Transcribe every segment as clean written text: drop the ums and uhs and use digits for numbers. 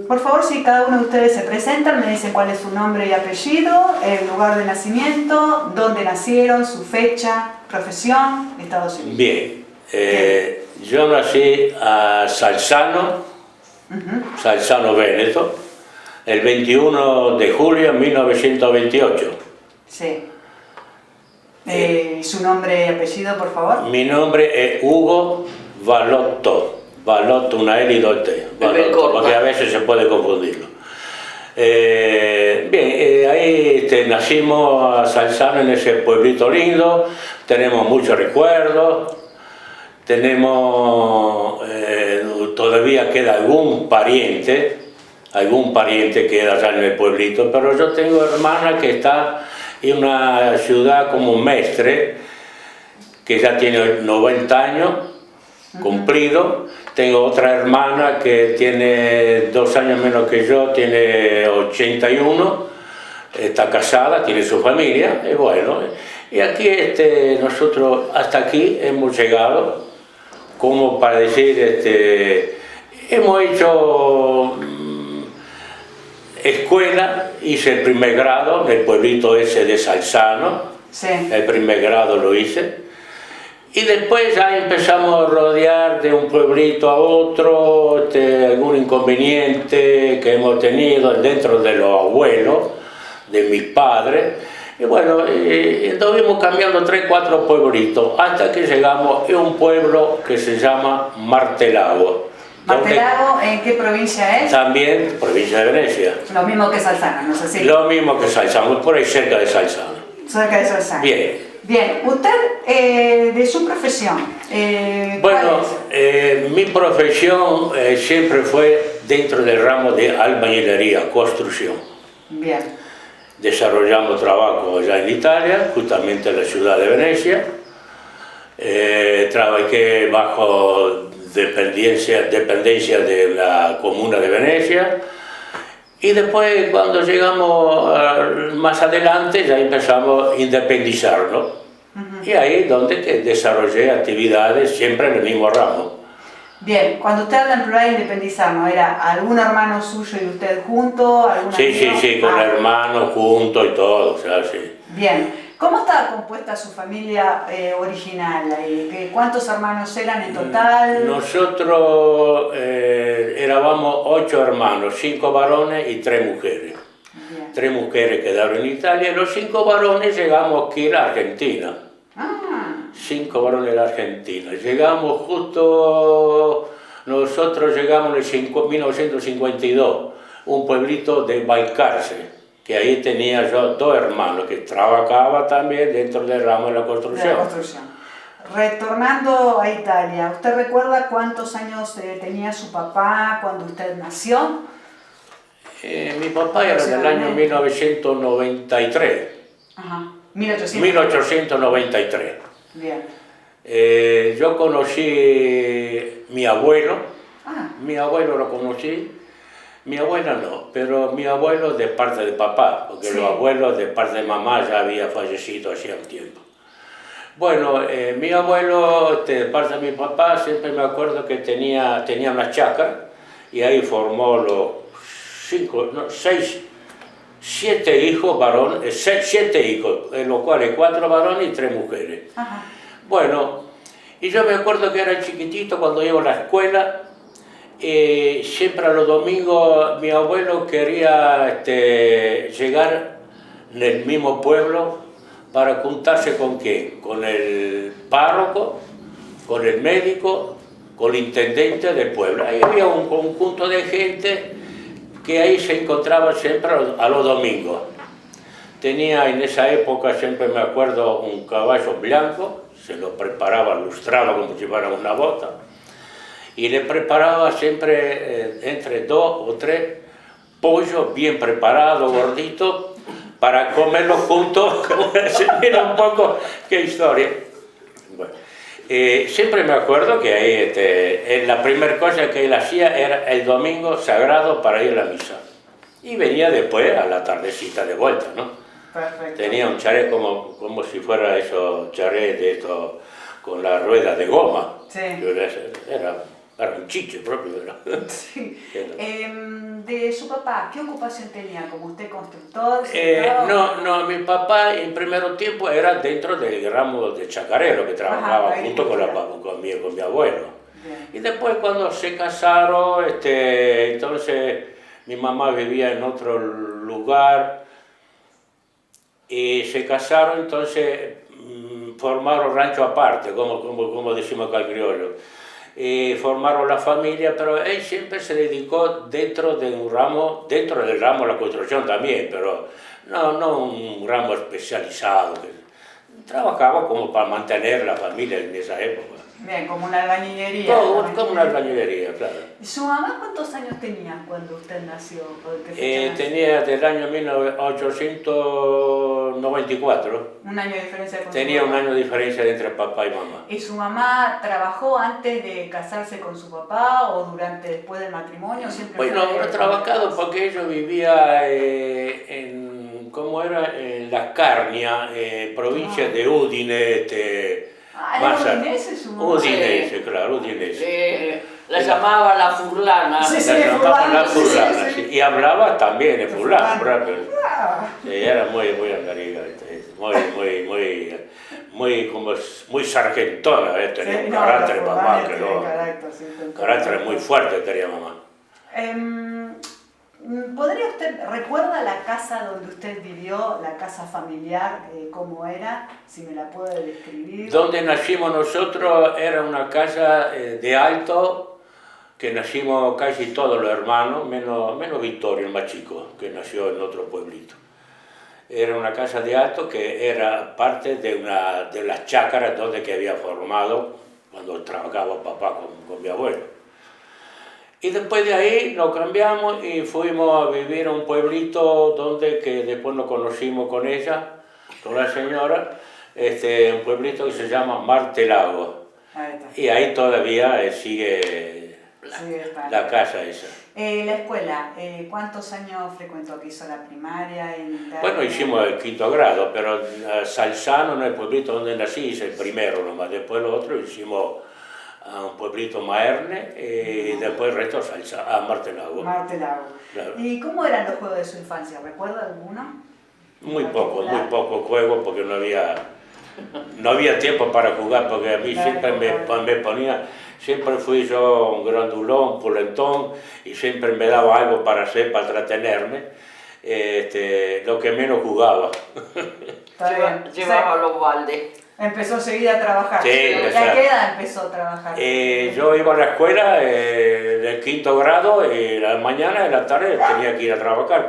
Por favor, si cada uno de ustedes se presentan, me dicen cuál es su nombre y apellido, el lugar de nacimiento, dónde nacieron, su fecha, profesión, estado civil. Bien, yo nací a Salzano, Salzano, Veneto, el 21 de julio de 1928. Sí. ¿Su nombre y apellido, por favor? Mi nombre es Hugo Valotto. Valotto, una L y dos T, Valotto, porque a veces se puede confundirlo. Ahí nacimos a Salzano, en ese pueblito lindo, tenemos muchos recuerdos, tenemos, todavía queda algún pariente queda allá en el pueblito, pero yo tengo hermana que está en una ciudad como Mestre, que ya tiene 90 años, cumplido. Tengo otra hermana que tiene 2 años menos que yo, tiene 81, está casada, tiene su familia, y bueno, y aquí nosotros hasta aquí hemos llegado, como para decir, hemos hecho escuela, hice el primer grado en el pueblito ese de Salzano, sí. El primer grado lo hice. Y después ya empezamos a rodear de un pueblito a otro, algún inconveniente que hemos tenido dentro de los abuelos, de mis padres. Y bueno, estuvimos cambiando 3 o 4 pueblitos, hasta que llegamos a un pueblo que se llama Martelagua. ¿Martelagua en qué provincia es? También provincia de Venecia. Lo mismo que Salzano, no sé si. Lo mismo que Salzano, por ahí cerca de Salzano. Cerca de Salzano. Bien. Bien, usted, de su profesión, bueno, mi profesión siempre fue dentro del ramo de albañilería, construcción. Bien. Desarrollamos trabajo allá en Italia, justamente en la ciudad de Venecia. Trabajé bajo dependencia de la comuna de Venecia. Y después, cuando llegamos más adelante, ya empezamos a independizarnos. Y ahí es donde desarrollé actividades siempre en el mismo ramo. Bien, cuando usted habla en plural independizarnos, ¿era algún hermano suyo y usted juntos? Sí, con hermanos juntos y todo, o sea, sí. Bien, ¿cómo estaba compuesta su familia original? ¿Cuántos hermanos eran en total? Nosotros éramos 8 hermanos, 5 varones y 3 mujeres. Bien. 3 mujeres quedaron en Italia y los 5 varones llegamos aquí a la Argentina. 5 varones de la Argentina. Llegamos nosotros llegamos en 1952, un pueblito de Balcarce, que ahí tenía yo 2 hermanos que trabajaban también dentro del ramo de la construcción. Retornando a Italia, ¿usted recuerda cuántos años tenía su papá cuando usted nació? Mi papá era del año 1993. Ajá. 1893. Bien. Yo conocí mi abuelo, mi abuelo lo conocí, mi abuela no, pero mi abuelo de parte de papá, porque los abuelos de parte de mamá ya había fallecido hacía un tiempo. Bueno, mi abuelo de parte de mi papá, siempre me acuerdo que tenía una chacra y ahí formó los 7 hijos varones, 7 hijos, en los cuales 4 varones y 3 mujeres. Ajá. Bueno, y yo me acuerdo que era chiquitito cuando iba a la escuela, siempre a los domingos mi abuelo quería llegar en el mismo pueblo para juntarse con quién, con el párroco, con el médico, con el intendente del pueblo. Ahí había un conjunto de gente que ahí se encontraba siempre a los domingos. Tenía en esa época, siempre me acuerdo, un caballo blanco, se lo preparaba lustrado como si fuera una bota, y le preparaba siempre entre 2 o 3 pollos bien preparados, gorditos, para comerlos juntos. Mira un poco qué historia. Bueno, siempre me acuerdo que ahí, la primera cosa que él hacía era el domingo sagrado para ir a la misa. Y venía después a la tardecita de vuelta, ¿no? Perfecto. Tenía un charé como si fuera esos charés de estos con la rueda de goma. Sí. Era un chiche propio. Sí. Era. De su papá, ¿qué ocupación tenía? ¿Como usted constructor? No, mi papá en primer tiempo era dentro del ramo de chacarero, que trabajaba junto con mi abuelo. Bien. Y después cuando se casaron, entonces mi mamá vivía en otro lugar y se casaron, entonces formaron rancho aparte, como decimos acá el criollo. Y formaron la familia, pero él siempre se dedicó dentro del ramo de la construcción también, pero no un ramo especializado. Trabajaba como para mantener la familia en esa época. Bien, como una albañilería. Como una albañilería, claro. ¿Y su mamá cuántos años tenía cuando usted nació? ¿Qué tenía del año 1894. Un año de diferencia con Tenía su un papá. año de diferencia entre papá y mamá. ¿Y su mamá trabajó antes de casarse con su papá o después del matrimonio? Siempre Bueno, habrá trabajado porque ella vivía ¿cómo era? En La Carnia, provincia de Udine. ¿Era udinese su mamá? Udinese, claro, udinese. La llamaba la furlana. Sí, La llamaba la furlana, sí. sí. Y hablaba también en furlano, furlano. Sí, era muy angariga, muy sargentona, tenía un carácter mamá, que no, carácter muy fuerte tenía mamá. ¿Podría usted, recuerda la casa donde usted vivió, la casa familiar, cómo era? Si me la puede describir. Donde nacimos nosotros era una casa de alto, que nacimos casi todos los hermanos, menos Victorio, el más chico, que nació en otro pueblito. Era una casa de alto que era parte de las chácaras donde que había formado cuando trabajaba papá con mi abuelo. Y después de ahí nos cambiamos y fuimos a vivir a un pueblito donde que después nos conocimos con ella, con la señora, un pueblito que se llama Martelago. Ahí está. Y ahí todavía sigue la casa esa. La escuela, ¿cuántos años frecuentó? ¿Que hizo la primaria? Bueno, hicimos el 5º grado, pero Salzano, en el pueblito donde nací, hice el primero nomás. Después lo otro hicimos a un pueblito Maerne y después el resto a Martelago. Martelago. Claro. ¿Y cómo eran los juegos de su infancia? ¿Recuerda alguno? Muy poco juego porque no había tiempo para jugar, porque a mí siempre me ponía, siempre fui yo un grandulón, pulentón, y siempre me daba algo para hacer, para entretenerme, lo que menos jugaba. Llevaba los baldes. Empezó enseguida a trabajar. Sí, ¿A qué edad empezó a trabajar? Yo iba a la escuela del 5º grado y a la mañana y a la tarde tenía que ir a trabajar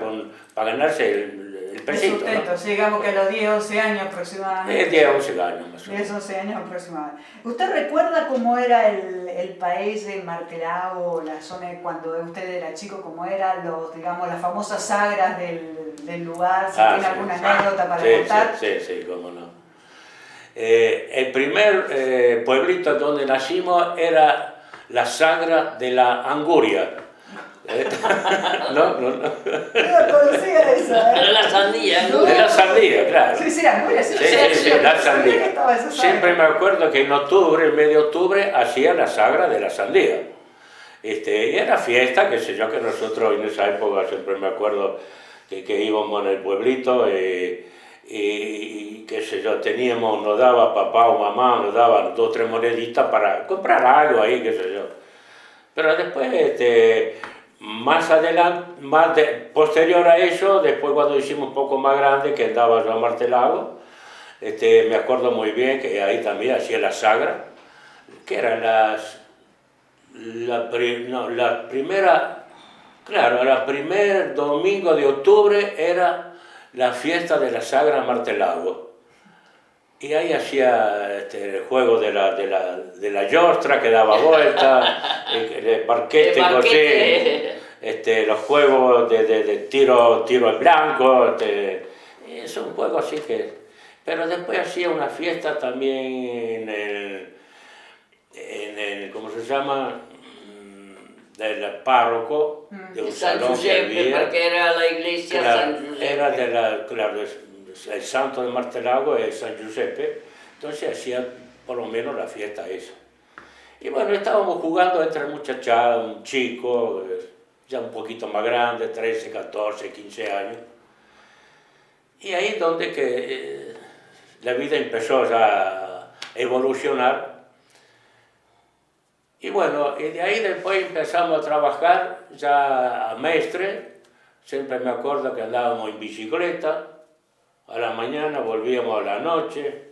para ganarse el pesito. Sustento, ¿no? sí, digamos que a los 10, 11 años aproximadamente. 10, 11 años más o menos. 10, 11 años aproximadamente. ¿Usted recuerda cómo era el país de Martelago, la zona cuando usted era chico, cómo eran digamos, las famosas sagras del lugar? Si tiene alguna anécdota para contar. Sí, cómo no. El primer pueblito donde nacimos era la sagra de la Anguria. No conocía esa. De la sandía, ¿no? De la sandía, claro. Sí, Anguria, sí. Sí, la sandía. Siempre me acuerdo que en octubre, en medio de octubre, hacía la sagra de la sandía. Y era fiesta, qué sé yo, que nosotros en esa época siempre me acuerdo que íbamos en el pueblito y qué sé yo, nos daba papá o mamá, nos daban 2 o 3 moneditas para comprar algo ahí, qué sé yo. Pero después, más adelante, posterior a eso, después cuando hicimos un poco más grande, que andaba yo a Martelago, me acuerdo muy bien que ahí también hacía la sagra, que eran la primera, claro, el primer domingo de octubre era la fiesta de la sagra Martelago. Y ahí hacía el juego de la giostra que daba vuelta, el parquete, los juegos de tiro en blanco, es un juego así que... Pero después hacía una fiesta también en el ¿cómo se llama? Del párroco, de un salón que había. Porque era la iglesia Claro, San Giuseppe. era de el santo de Martelagua es San Giuseppe, entonces hacían por lo menos la fiesta esa. Y bueno, estábamos jugando entre muchachadas, un chico, ya un poquito más grande, 13, 14, 15 años. Y ahí es donde que la vida empezó ya a evolucionar. Y bueno, y de ahí después empezamos a trabajar ya a Mestre. Siempre me acuerdo que andábamos en bicicleta, a la mañana volvíamos a la noche.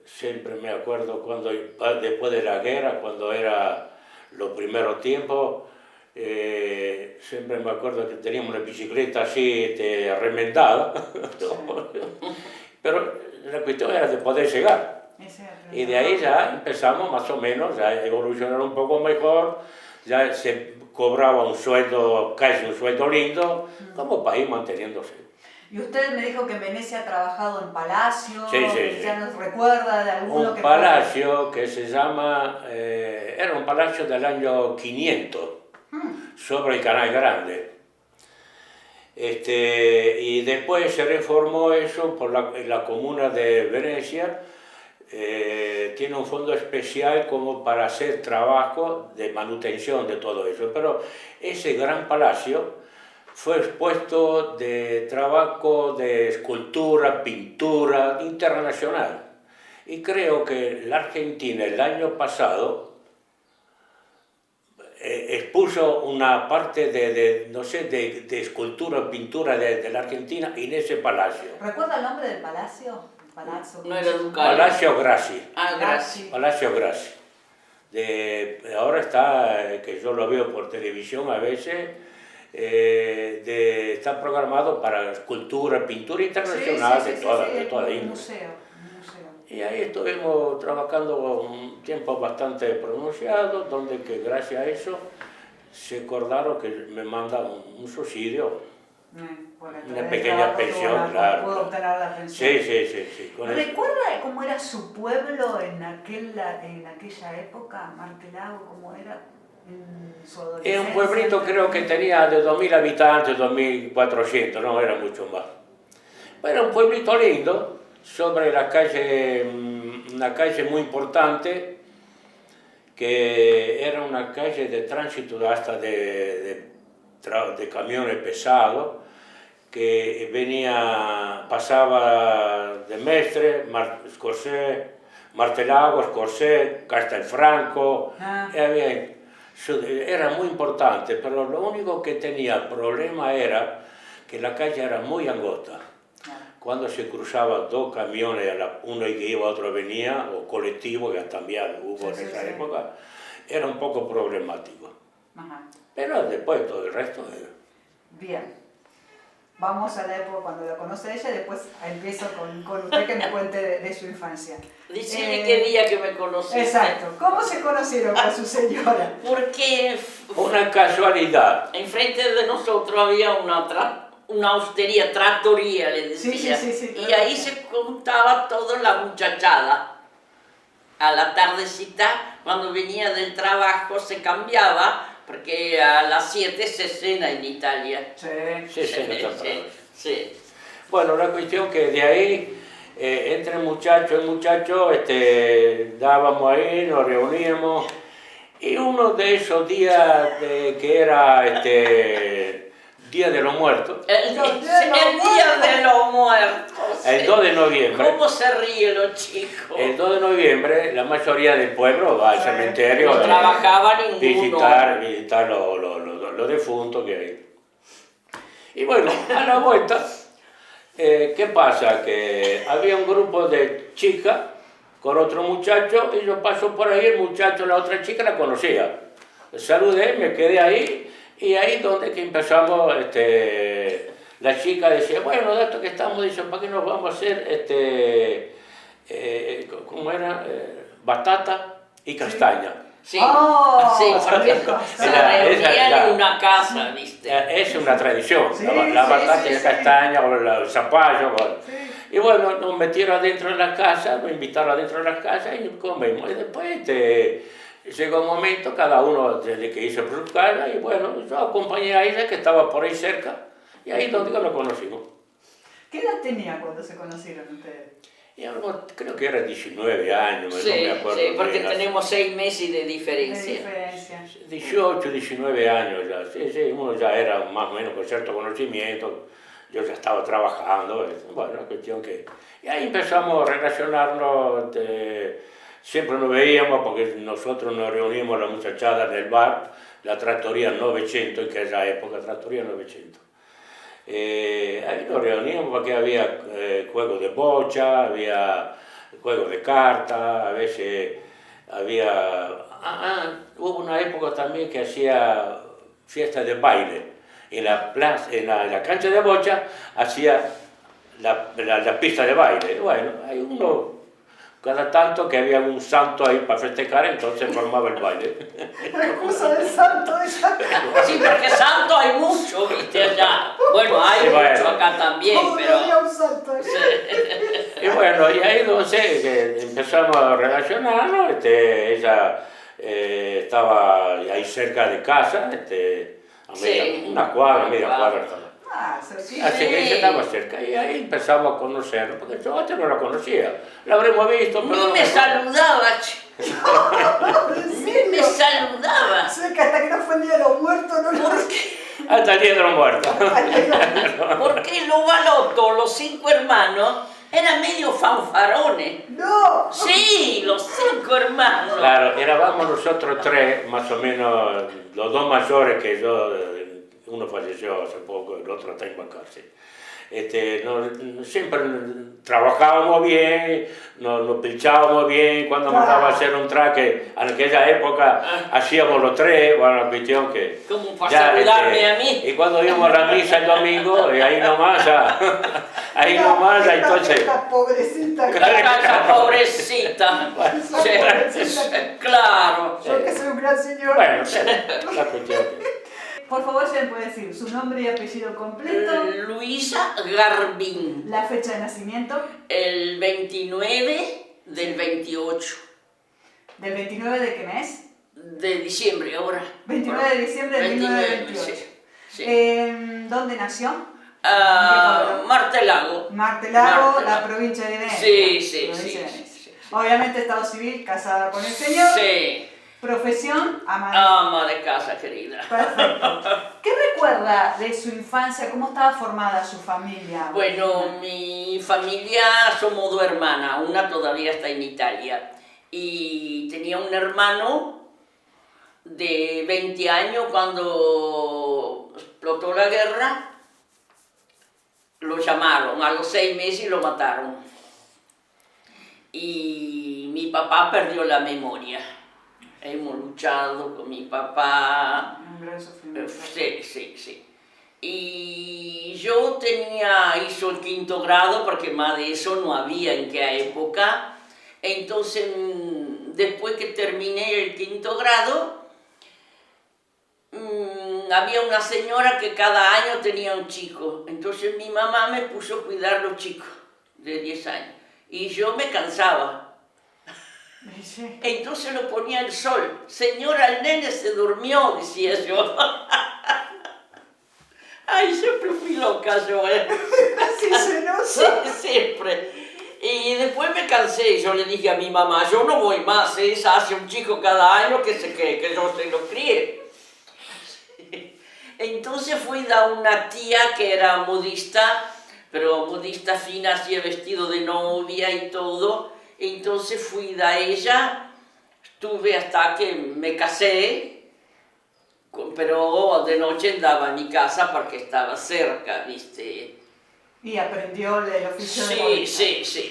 Siempre me acuerdo cuando, después de la guerra, cuando era los primeros tiempos, siempre me acuerdo que teníamos una bicicleta así remendada, pero la cuestión era de poder llegar. Y de ahí ya empezamos más o menos a evolucionar un poco mejor, ya se cobraba un sueldo, casi un sueldo lindo, como para ir manteniéndose. Y usted me dijo que en Venecia ha trabajado en palacios, Sí, ¿ya nos recuerda de alguno? Un palacio que se llama, era un palacio del año 500, sobre el Canal Grande. Y después se reformó eso por la comuna de Venecia. Tiene un fondo especial como para hacer trabajo de manutención de todo eso, pero ese gran palacio fue expuesto de trabajo de escultura, pintura internacional. Y creo que la Argentina el año pasado expuso una parte de escultura, pintura de la Argentina en ese palacio. ¿Recuerda el nombre del palacio? Palazzo. No era Ducal. Palacio Grassi. Ah, Grassi. Palacio Grassi. Ahora está, que yo lo veo por televisión a veces, está programado para escultura, pintura internacional de toda índole. Museo. Y ahí estuvimos trabajando un tiempo bastante pronunciado, donde que gracias a eso se acordaron que me mandan un subsidio, una pequeña pensión, claro. Puedo obtener la pensión. Sí. ¿Recuerda cómo era su pueblo en aquella época, Martelagua, cómo era? En su adolescencia. Es un pueblito creo que tenía de 2.000 habitantes, 2.400, no era mucho más. Era un pueblito lindo, sobre la calle, una calle muy importante, que era una calle de tránsito hasta de camiones pesados, que pasaba de Mestre, Martelagua, Escorsese, Castelfranco, era muy importante, pero lo único que tenía problema era que la calle era muy angosta. Cuando se cruzaban dos camiones, uno que iba, otro venía, o colectivo, que también hubo en esa época, era un poco problemático. Pero después todo el resto era. Bien. Vamos a la época cuando la conoce ella y después empiezo con usted que me cuente de su infancia. Decime qué día que me conociste. Exacto. ¿Cómo se conocieron con su señora? Porque una casualidad. Enfrente de nosotros había una hostería, trattoria le decía. Sí, y ahí se contaba toda la muchachada. A la tardecita, cuando venía del trabajo, se cambiaba, porque a las 7 se cena en Italia. Sí. Bueno, la cuestión que de ahí, entre muchachos y muchachos, dábamos ahí, nos reuníamos, y uno de esos días que era Día de los Muertos. El Día de los Muertos. El 2 de noviembre. ¿Cómo se ríen los chicos? El 2 de noviembre, la mayoría del pueblo va al cementerio no trabajaba ninguno. visitar los defuntos que hay. Y bueno, a la vuelta, ¿qué pasa? Que había un grupo de chicas con otro muchacho y yo paso por ahí, el muchacho, la otra chica la conocía. Saludé, me quedé ahí. Y ahí donde que empezamos, la chica decía, bueno, de esto que estamos, dice, ¿para qué nos vamos a hacer, ¿cómo era? Batata y castaña. Sí, porque se reunían en una casa, ¿viste? Es una tradición, la batata y la castaña, o el zapallo. Y bueno, nos metieron adentro de la casa, nos invitaron adentro de la casa y comemos. Y después llegó un momento, cada uno desde que hizo por su casa, y bueno, yo acompañé a ella que estaba por ahí cerca, y ahí es donde nos conocimos. ¿Qué edad tenía cuando se conocieron ustedes? Y creo que era 19 años, no Sí, me acuerdo sí, porque bien. tenemos 6 meses de De diferencia. diferencia. 18, 19 años ya, sí, uno ya era más o menos con cierto conocimiento, yo ya estaba trabajando, bueno, cuestión que... Y ahí empezamos a relacionarnos, siempre nos veíamos porque nosotros nos reuníamos la muchachada en el bar, la Trattoria 900, en aquella época, Trattoria 900. Ahí nos reuníamos porque había juegos de bocha, había juegos de cartas, a veces había... hubo una época también que hacía fiestas de baile. En la plaza, en la cancha de bocha hacía la pista de baile. Bueno, hay uno, cada tanto que había un santo ahí para festejar, entonces formaba el baile. La excusa del santo esa. Sí, porque santo hay mucho, viste, allá. Bueno, hay Sí, bueno. mucho acá también, Todo pero... había un santo. Y bueno, y ahí entonces empezamos a relacionarnos, ella estaba ahí cerca de casa, a Sí. una cuadra, media cuadra estaba. Ah, cerquita. Así que ella estaba cerca y ahí empezamos a conocernos, porque yo antes no la conocía, la habremos visto, pero Ni no me saludaba, ¿En ni serio? me saludaba. Sé que hasta que no fue el día de los muertos no lo ¿Por qué? hasta el día de los muertos. Porque los Balotto, los 5 hermanos, eran medio fanfarones. ¡No! Sí, los 5 hermanos. Claro, éramos nosotros tres, más o menos, los dos mayores que yo, uno falleció hace poco, el otro está en cárcel. Siempre trabajábamos bien, nos pinchábamos bien, cuando mandaba a hacer un traque, en aquella época hacíamos los tres, bueno, la cuestión que... Como para saludarme a mí. Y cuando íbamos a la misa el domingo, y ahí nomás, ahí nomás, entonces... Esta pobrecita. Esa pobrecita. Esa Sí, pobrecita. claro. Yo que soy un gran señor. Bueno, la cuestión que... Por favor, se me puede decir su nombre y apellido completo, Luisa Garbín, la fecha de nacimiento, el 29 del 28 del 29 de qué mes, de diciembre ahora. 29 de diciembre de 1928. Sí, sí. ¿Dónde nació? Martelago. Martelago, la provincia de Venecia. Sí, sí, Provincia de sí, Venecia. sí. Obviamente estado civil, casada con el señor. Sí. Profesión, ama Ama de casa, querida. Perfecto. ¿Qué recuerda de su infancia? ¿Cómo estaba formada su familia? Bueno, mi familia somos 2 hermanas, una todavía está en Italia. Y tenía un hermano de 20 años cuando explotó la guerra. Lo llamaron, a los 6 meses lo mataron. Y mi papá perdió la memoria. Hemos luchado con mi papá. Un gran sufrimiento. Sí. Y yo hizo el 5º grado, porque más de eso no había en qué época. Entonces, después que terminé el 5º grado, había una señora que cada año tenía un chico. Entonces mi mamá me puso a cuidar los chicos de 10 años. Y yo me cansaba. Sí. Entonces lo ponía el sol. Señora, el nene se durmió, decía yo. Ay, siempre fui loca yo, Así se nota. Sí, siempre. Y después me cansé y yo le dije a mi mamá, yo no voy más, esa hace un chico cada año que yo se lo críe. Entonces fui a una tía que era modista, pero modista fina, hacía vestido de novia y todo. Entonces fui a ella, estuve hasta que me casé, pero de noche andaba a mi casa porque estaba cerca, ¿viste? Y aprendió el oficio de Sí, modista.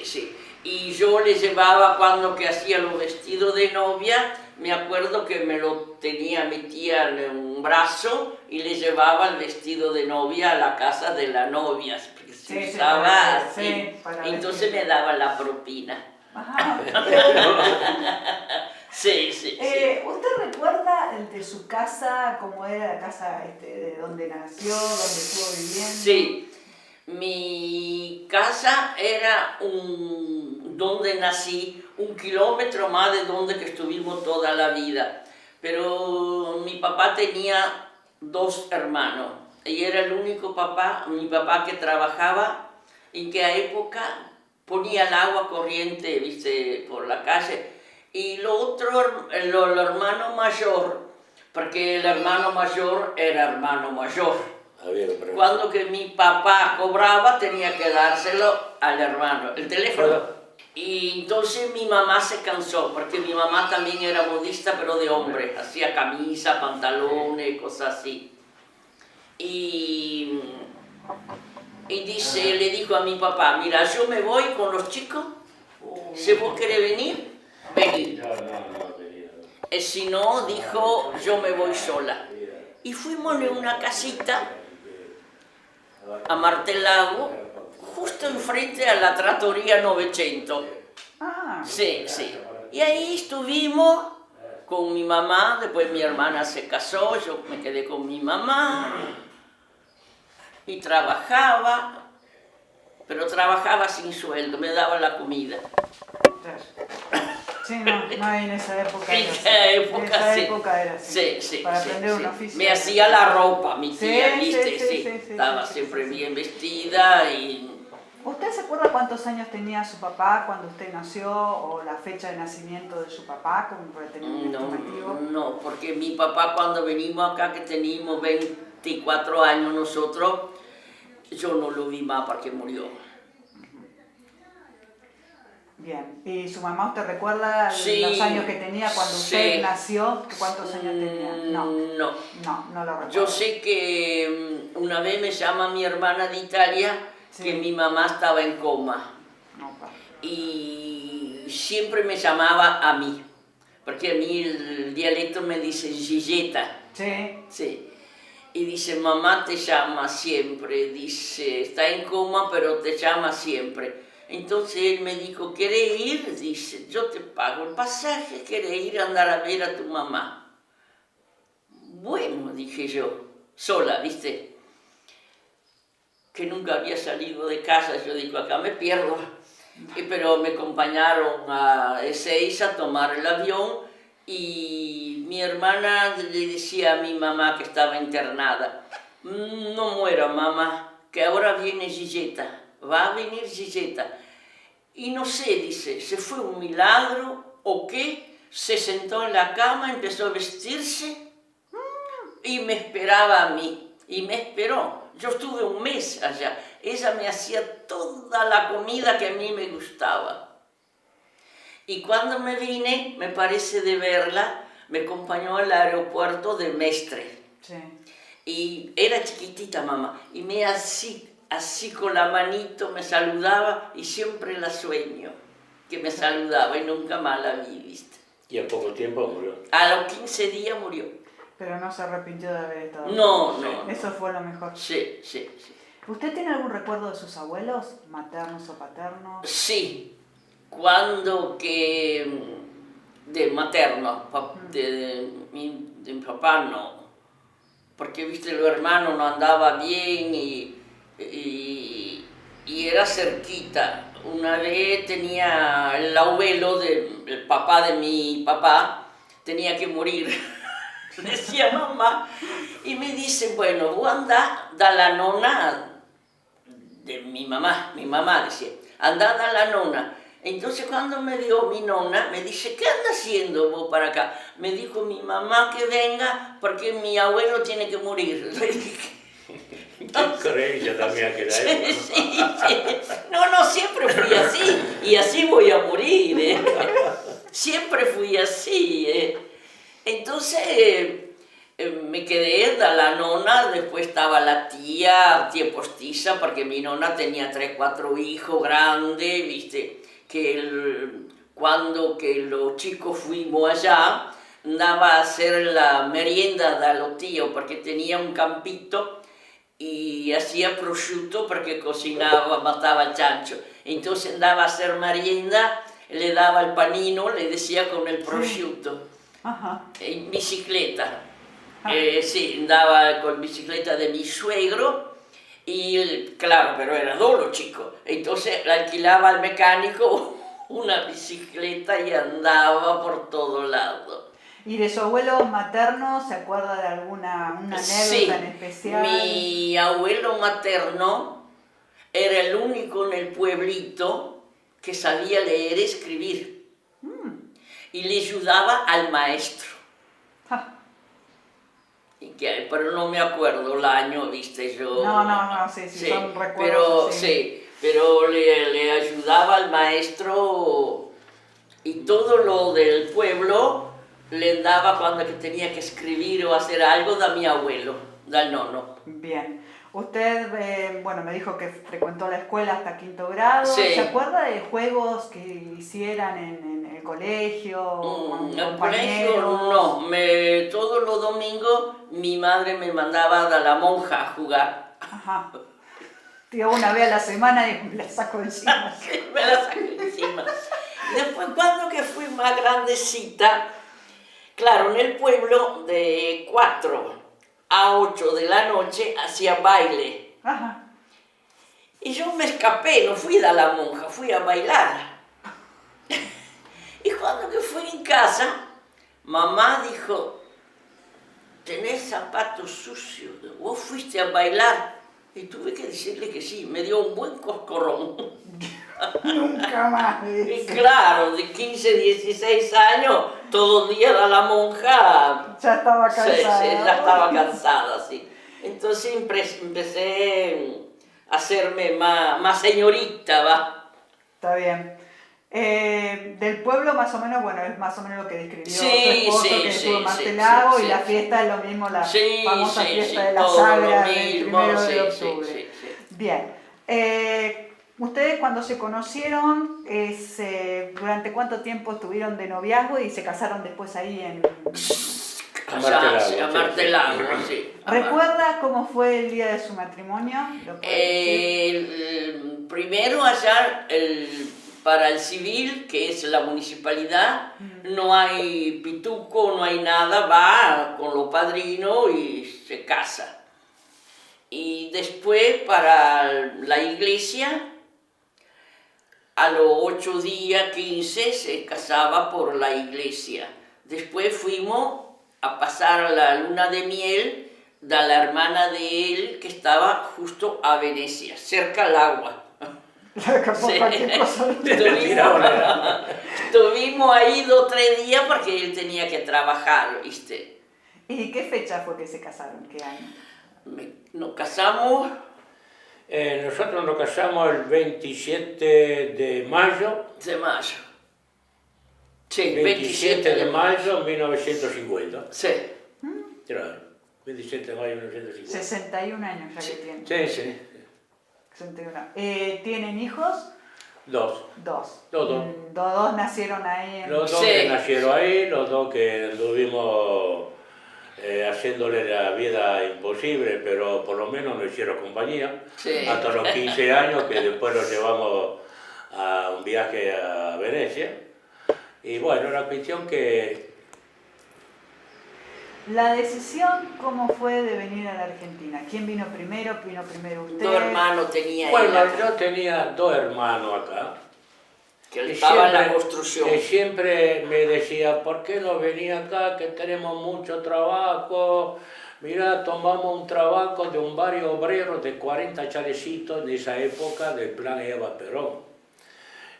sí. Y yo le llevaba cuando que hacía los vestidos de novia, me acuerdo que me lo tenía mi tía en un brazo y le llevaba el vestido de novia a la casa de la novia, porque se Sí, usaba así. sí, para Entonces vestir. me daba la propina. Ajá. Sí. ¿Usted recuerda de su casa, cómo era la casa de donde nació, donde estuvo viviendo? Sí, mi casa era donde nací, 1 kilómetro más de donde que estuvimos toda la vida. Pero mi papá tenía 2 hermanos y era el único mi papá que trabajaba en qué época ponía el agua corriente, viste, por la calle. Y lo otro, el hermano mayor, porque el hermano mayor era hermano mayor. Cuando que mi papá cobraba tenía que dárselo al hermano, el teléfono. Y entonces mi mamá se cansó, porque mi mamá también era modista, pero de hombre, hacía camisa, pantalones, cosas así. Y dice, le dijo a mi papá, mira, yo me voy con los chicos, si vos querés venir, vení. Y si no, dijo, yo me voy sola. Y fuimos a una casita a Martelago, justo enfrente a la trattoria 900. Ah. Sí, sí. Y ahí estuvimos con mi mamá, después mi hermana se casó, yo me quedé con mi mamá y trabajaba, pero trabajaba sin sueldo, me daba la comida. Sí, no hay en esa época. En esa época, sí. Era así. Sí, para sí, aprender sí. un oficio. Me hacía la ropa, mi tía, Sí, ¿viste? sí, Estaba siempre bien vestida y... ¿Usted se acuerda cuántos años tenía su papá cuando usted nació o la fecha de nacimiento de su papá, como para tener un estimativo? No, porque mi papá cuando venimos acá, que teníamos 24 años nosotros, yo no lo vi más porque murió. Bien, ¿y su mamá usted recuerda Sí, los años que tenía cuando usted sí. nació? ¿Cuántos años tenía? No lo recuerdo. Yo sé que una vez me llama mi hermana de Italia, que mi mamá estaba en coma. Y siempre me llamaba a mí, porque a mí el dialecto me dice Gilleta. Sí. Sí. Y dice, mamá te llama siempre, dice, está en coma, pero te llama siempre. Entonces él me dijo, ¿querés ir? Dice, yo te pago el pasaje, ¿querés ir a andar a ver a tu mamá? Bueno, dije yo, sola, ¿viste? Que nunca había salido de casa, yo digo, acá me pierdo. Pero me acompañaron a Ezeiza a tomar el avión y mi hermana le decía a mi mamá que estaba internada, no muera mamá, que ahora viene Gilleta, va a venir Gilleta. Y no sé, dice, ¿se fue un milagro o qué? Se sentó en la cama, empezó a vestirse y me esperaba a mí. Y me esperó. Yo estuve un mes allá. Ella me hacía toda la comida que a mí me gustaba. Y cuando me vine, me parece de verla, me acompañó al aeropuerto de Mestre. Sí. Y era chiquitita mamá. Y me así con la manito me saludaba y siempre la sueño, que me saludaba y nunca más la vi, ¿viste? ¿Y a poco tiempo murió? A los 15 días murió. Pero no se arrepintió de haber estado. No. Eso fue lo mejor. Sí. ¿Usted tiene algún recuerdo de sus abuelos, maternos o paternos? Sí, cuando que de materno, de mi papá no, porque viste, los hermanos no andaban bien y era cerquita. Una vez tenía el abuelo, el papá de mi papá, tenía que morir, decía mamá, y me dice, bueno, vos andá, da la nona de mi mamá decía, andá, da la nona. Entonces cuando me dio mi nona, me dice, ¿qué anda haciendo vos para acá? Me dijo mi mamá que venga porque mi abuelo tiene que morir. Ella también a aquella época. Sí. No, siempre fui así y así voy a morir. Siempre fui así. Entonces me quedé de la nona, después estaba la tía postiza, porque mi nona tenía 3, 4 hijos grandes, viste, que cuando que los chicos fuimos allá, andaba a hacer la merienda de los tíos, porque tenía un campito y hacía prosciutto porque cocinaba, mataba chancho. Entonces andaba a hacer merienda, le daba el panino, le decía con el prosciutto. Ajá. En bicicleta. Sí, andaba con bicicleta de mi suegro y claro, pero era duro, chico. Entonces le alquilaba al mecánico una bicicleta y andaba por todo lado. ¿Y de su abuelo materno se acuerda de alguna anécdota en especial? Mi abuelo materno era el único en el pueblito que sabía leer y escribir. Y le ayudaba al maestro. Ah, Pero no me acuerdo el año, viste, yo... no, sí, son pero recuerdos. sí, pero le ayudaba al maestro y todo lo del pueblo le daba cuando que tenía que escribir o hacer algo de mi abuelo, del nono. Bien. Usted, bueno, me dijo que frecuentó la escuela hasta quinto grado. Sí. ¿Se acuerda de juegos que hicieran en el colegio? Con En el colegio compañeros? no, todos los domingos mi madre me mandaba a la monja a jugar. Ajá. Tío, una vez a la semana y me la saco encima. Me la saqué encima. Después, cuando que fui más grandecita, claro, en el pueblo de 4 a 8 de la noche hacía baile. Ajá. Y yo me escapé, no fui a la monja, fui a bailar. Y cuando que fui en casa, mamá dijo, tenés zapatos sucios, vos fuiste a bailar. Y tuve que decirle que sí, me dio un buen coscorrón. Nunca más. Y claro, de 15, 16 años, todo el día a la monja. Ya estaba cansada. Sí, ya estaba cansada, sí. Entonces empecé a hacerme más señorita, va. Está bien. Del pueblo más o menos, bueno, es más o menos lo que describió Sí, su esposo, sí, que sí, estuvo en sí, Martelao, sí, y la sí. fiesta es lo mismo, la Sí, famosa sí, fiesta sí, de la todo Sagra lo del mismo, 1 sí, de sí, octubre. sí, sí. Bien. Ustedes cuando se conocieron, ¿durante cuánto tiempo estuvieron de noviazgo y se casaron después ahí en... Allá, sí, a sí, Martelao, sí. sí. ¿Recuerda cómo fue el día de su matrimonio? ¿Lo puede decir? Primero allá, para el civil, que es la municipalidad, no hay pituco, no hay nada, va con los padrinos y se casa. Y después para la iglesia, a los 8 días, 15, se casaba por la iglesia. Después fuimos a pasar la luna de miel de la hermana de él, que estaba justo a Venecia, cerca al agua. Por cualquier cosa. Estuvimos ahí 2 o 3 días porque él tenía que trabajar, ¿viste? ¿Y qué fecha fue que se casaron? ¿Qué año? Nos casamos... Nosotros nos casamos el 27 de mayo. de mayo. Sí, 27 de mayo de 1950. Sí. Claro, 27 de mayo de 1950. 61 años ya que tienen. Sí, sí. 61. ¿Tienen hijos? Dos. Dos. Los dos. Dos nacieron ahí en... Los dos Sí. que nacieron ahí, los dos que estuvimos haciéndole la vida imposible, pero por lo menos nos hicieron compañía. Sí. Hasta los 15 años, que después los llevamos a un viaje a Venecia. Y bueno, la cuestión que... La decisión, ¿cómo fue de venir a la Argentina? ¿Quién vino primero? ¿Vino primero usted? 2 hermanos tenía Bueno, él, yo tenía 2 hermanos acá. que él Y estaba en la siempre- construcción. que siempre me decía, ¿por qué no venía acá? Que tenemos mucho trabajo. Mira, tomamos un trabajo de un barrio obrero de 40 chalecitos de esa época del plan Eva Perón.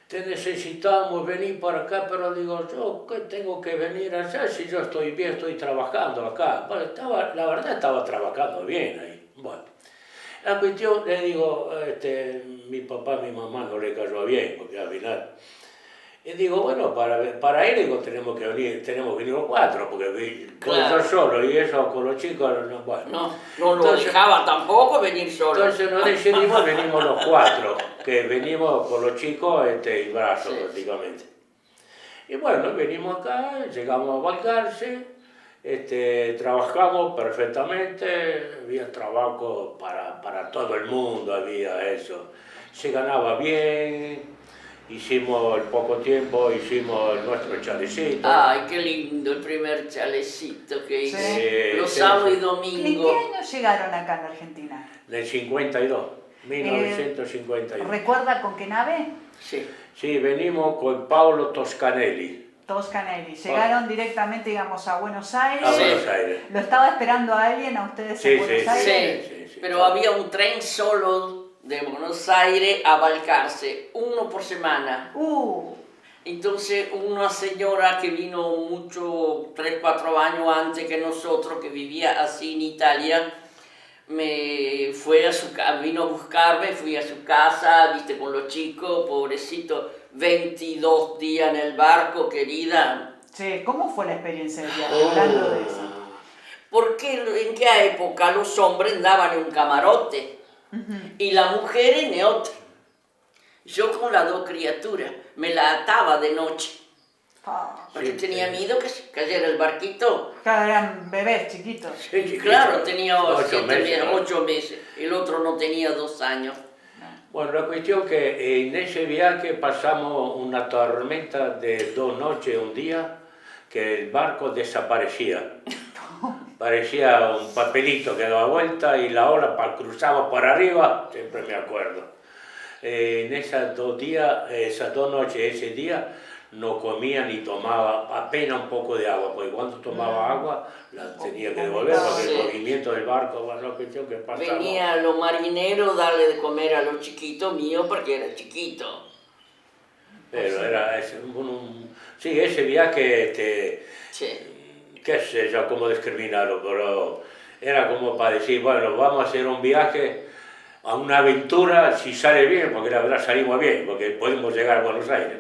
Te necesitamos venir para acá, pero digo, ¿yo qué tengo que venir allá si yo estoy bien, estoy trabajando acá? Bueno, la verdad estaba trabajando bien ahí. Bueno, la cuestión, le digo, mi papá, mi mamá no le cayó bien, porque al final... Y digo, bueno, para él digo, tenemos que venir los 4, porque Claro. yo solo y eso con los chicos, no, bueno. No lo Entonces- dejaba tampoco venir solo. Entonces nos decidimos, venimos los 4, que venimos con los chicos y brazos Sí. prácticamente. Y bueno, venimos acá, llegamos a Balcarce, trabajamos perfectamente, había trabajo para todo el mundo, había eso. Se ganaba bien, hicimos el poco tiempo, hicimos nuestro chalecito. Ay, qué lindo el primer chalecito que hice. Sí. Los Sí, sábados sí. y ¿En qué domingos. año llegaron acá en la Argentina? Del 52, 1952. ¿Recuerda con qué nave? Sí. Sí, venimos con Paolo Toscanelli Toscanelli. Llegaron directamente, digamos, a Buenos Aires. a Sí. Buenos Aires. ¿Lo estaba esperando a alguien, a ustedes Sí, en Buenos sí, Aires? Sí, sí, sí. pero había un tren solo de Buenos Aires a Balcarce, uno por semana. Entonces una señora que vino mucho, 3, 4 años antes que nosotros, que vivía así en Italia, me fue a su casa, vino a buscarme, fui a su casa, viste, con los chicos, pobrecito, 22 días en el barco, querida. Sí, ¿cómo fue la experiencia del viaje? Hablando de eso. Porque en qué época los hombres andaban en un camarote y las mujeres en otra. Yo con las 2 criaturas me la ataba de noche. Porque tenía miedo que se cayera el barquito. Claro, eran bebés chiquitos. Sí, claro, tenía 8 meses, ¿no? 8 meses. El otro no tenía 2 años. Bueno, la cuestión que en ese viaje pasamos una tormenta de 2 noches, un día, que el barco desaparecía. Parecía un papelito que daba vuelta y la ola cruzaba por arriba, siempre me acuerdo. En esas 2 días, esas 2 noches, ese día, no comía ni tomaba apenas un poco de agua, porque cuando tomaba agua la tenía que devolver, porque el movimiento del barco, bueno, la cuestión que pasaba. Venía a los marineros darle de comer a los chiquitos míos porque era chiquito. Pero era sí, ese viaje, qué sé yo cómo discriminarlo, pero era como para decir, bueno, vamos a hacer un viaje, a una aventura, si sale bien, porque la verdad salimos bien, porque podemos llegar a Buenos Aires.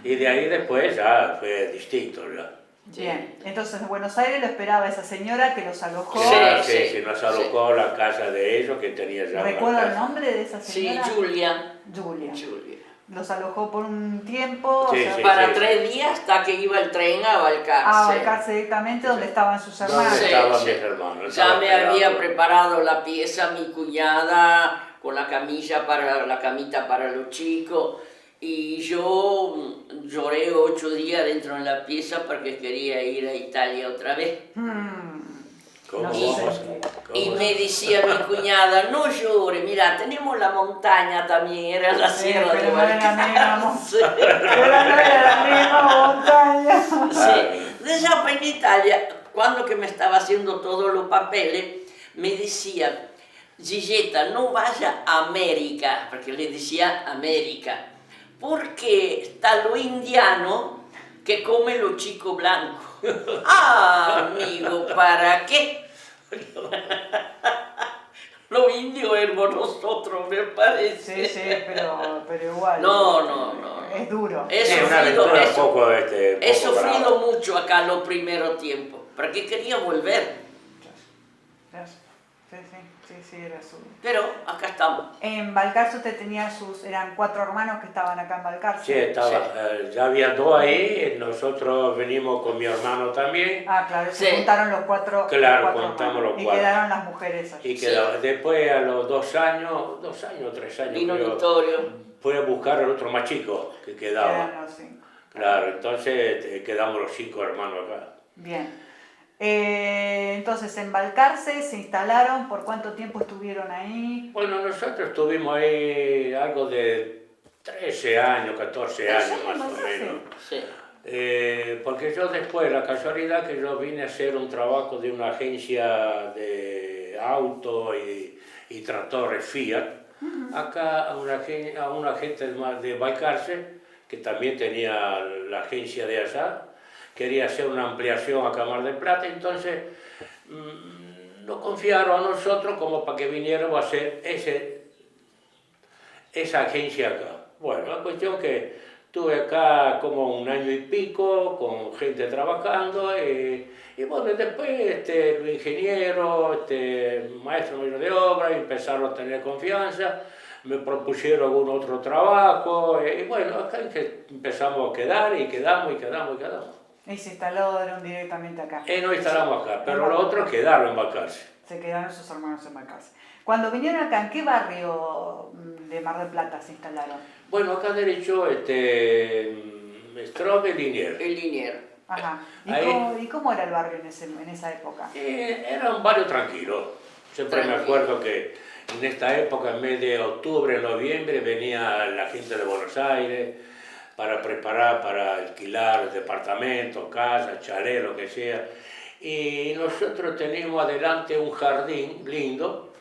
Y de ahí después ya fue distinto. ¿Ya? Bien, entonces en Buenos Aires lo esperaba esa señora que los alojó. Sí, nos alojó la casa de ellos, que tenía ya. ¿Recuerda el nombre de esa señora? Sí, Julia. Los alojó por un tiempo, para 3 días hasta que iba el tren a Balcarce. A Balcarce directamente, donde estaban sus hermanos. ¿Dónde estaban mis hermanos? Ya me había preparado la pieza mi cuñada, con la camilla la camita para los chicos. Y yo lloré 8 días dentro de la pieza porque quería ir a Italia otra vez. Y me decía mi cuñada, no llore, mira, tenemos la montaña también, era la sierra de Balcarce. Pero no era la misma montaña. Sí, después en Italia, cuando que me estaba haciendo todos los papeles, me decía, Gilletta, no vaya a América, porque le decía América, porque está lo indiano que come los chicos blancos. Ah, amigo, ¿para qué? Los indios éramos nosotros, me parece. Sí, pero igual. No. Es duro. He sufrido mucho acá los primeros tiempos, porque quería volver. Sí, era su... Pero acá estamos. En Balcarce usted tenía eran 4 hermanos que estaban acá en Balcarce. Sí, ya había 2 ahí, nosotros venimos con mi hermano también. Ah, claro, se juntaron los 4. Claro, contamos los 4. Y quedaron las mujeres allí. Después a los 2 años, 3 años, vino Vittorio. Fue a buscar al otro más chico que quedaba. Quedaron los 5. Claro, entonces quedamos los 5 hermanos acá. Bien. Entonces en Balcarce se instalaron, ¿por cuánto tiempo estuvieron ahí? Bueno, nosotros estuvimos ahí algo de 13 años, 14 años más o menos. Sí. Porque yo después, la casualidad que yo vine a hacer un trabajo de una agencia de auto y tractores Fiat, acá a una gente de Balcarce, que también tenía la agencia de allá, quería hacer una ampliación a Mar del Plata, entonces nos confiaron a nosotros como para que viniéramos a hacer esa agencia acá. Bueno, la cuestión que estuve acá como 1 año y pico, con gente trabajando, y bueno, después los ingenieros, maestros de obra, empezaron a tener confianza, me propusieron algún otro trabajo, y bueno, acá empezamos a quedar, y quedamos. Y se instalaron directamente acá. Nos instalamos acá, pero los otros quedaron en Balcarce. Se quedaron sus hermanos en Balcarce. Cuando vinieron acá, ¿en qué barrio de Mar del Plata se instalaron? Bueno, acá derecho, Strobe y Liniers. Ajá. ¿Y cómo era el barrio en esa época? Era un barrio tranquilo. Siempre me acuerdo que en esta época, en mes de octubre, noviembre, venía la gente de Buenos Aires para preparar, para alquilar departamentos, casas, chalés, lo que sea. Y nosotros teníamos adelante un jardín lindo